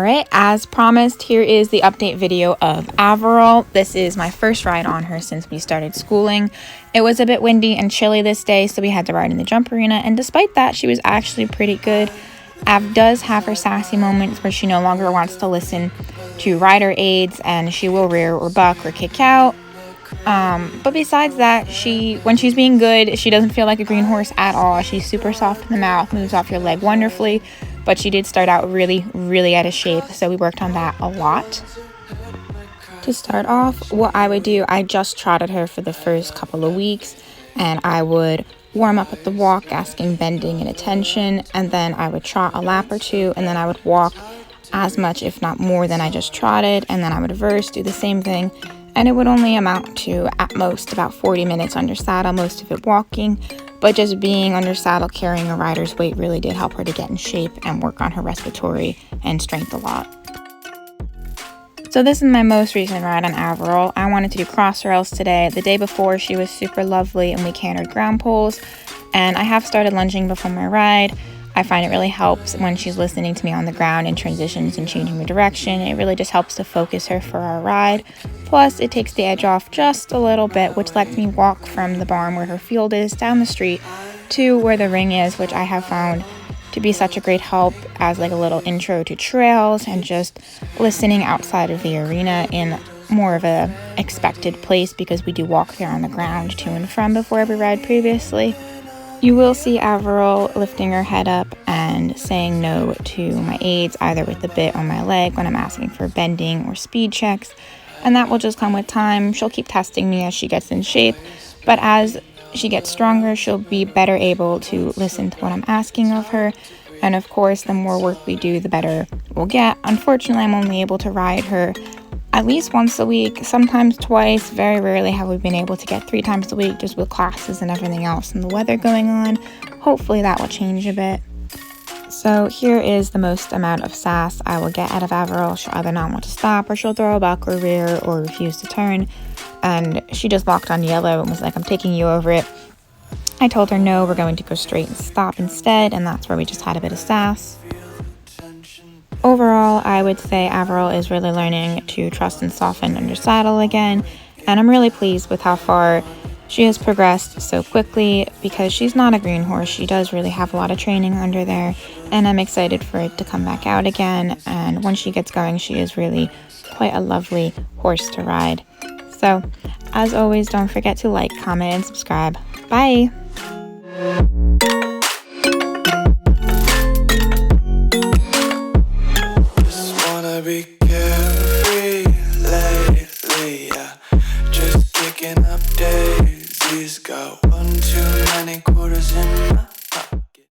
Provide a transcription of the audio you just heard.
Alright, as promised, here is the update video of Averal. This is my first ride on her since we started schooling. It was a bit windy and chilly this day, so we had to ride in the jump arena, and despite that, she was actually pretty good. Av does have her sassy moments where she no longer wants to listen to rider aids, and she will rear or buck or kick out. But besides that, when she's being good, she doesn't feel like a green horse at all. She's super soft in the mouth, moves off your leg wonderfully, but she did start out really out of shape, so we worked on that a lot. To start off, what I would do, I just trotted her for the first couple of weeks, and I would warm up at the walk, asking bending and attention, and then I would trot a lap or two, and then I would walk as much, if not more, than I just trotted, and then I would reverse, do the same thing, and it would only amount to, at most, about 40 minutes under saddle, most of it walking, but just being under saddle, carrying a rider's weight really did help her to get in shape and work on her respiratory and strength a lot. So this is my most recent ride on Averal. I wanted to do cross rails today. The day before, she was super lovely and we cantered ground poles, and I have started lunging before my ride. I find it really helps when she's listening to me on the ground in transitions and changing the direction. It really just helps to focus her for our ride. Plus, it takes the edge off just a little bit, which lets me walk from the barn where her field is down the street to where the ring is, which I have found to be such a great help as like a little intro to trails and just listening outside of the arena in more of a expected place, because we do walk there on the ground to and from before every ride previously. You will see Averal lifting her head up and saying no to my aids, either with the bit on my leg when I'm asking for bending or speed checks, and that will just come with time. She'll keep testing me as she gets in shape, but as she gets stronger, she'll be better able to listen to what I'm asking of her, and of course, the more work we do, the better we'll get. Unfortunately, I'm only able to ride her at least once a week, sometimes twice. Very rarely have we been able to get 3 times a week, just with classes and everything else and the weather going on. Hopefully that will change a bit. So here is the most amount of sass I will get out of Averal. She'll either not want to stop, or she'll throw a buck or rear or refuse to turn. And she just locked on yellow and was like, "I'm taking you over it." I told her no, we're going to go straight and stop instead, and that's where we just had a bit of sass. Overall, I would say Averal is really learning to trust and soften under saddle again, and I'm really pleased with how far she has progressed so quickly, because she's not a green horse. She does really have a lot of training under there, and I'm excited for it to come back out again, and once she gets going, she is really quite a lovely horse to ride. So, as always, don't forget to like, comment, and subscribe. Bye!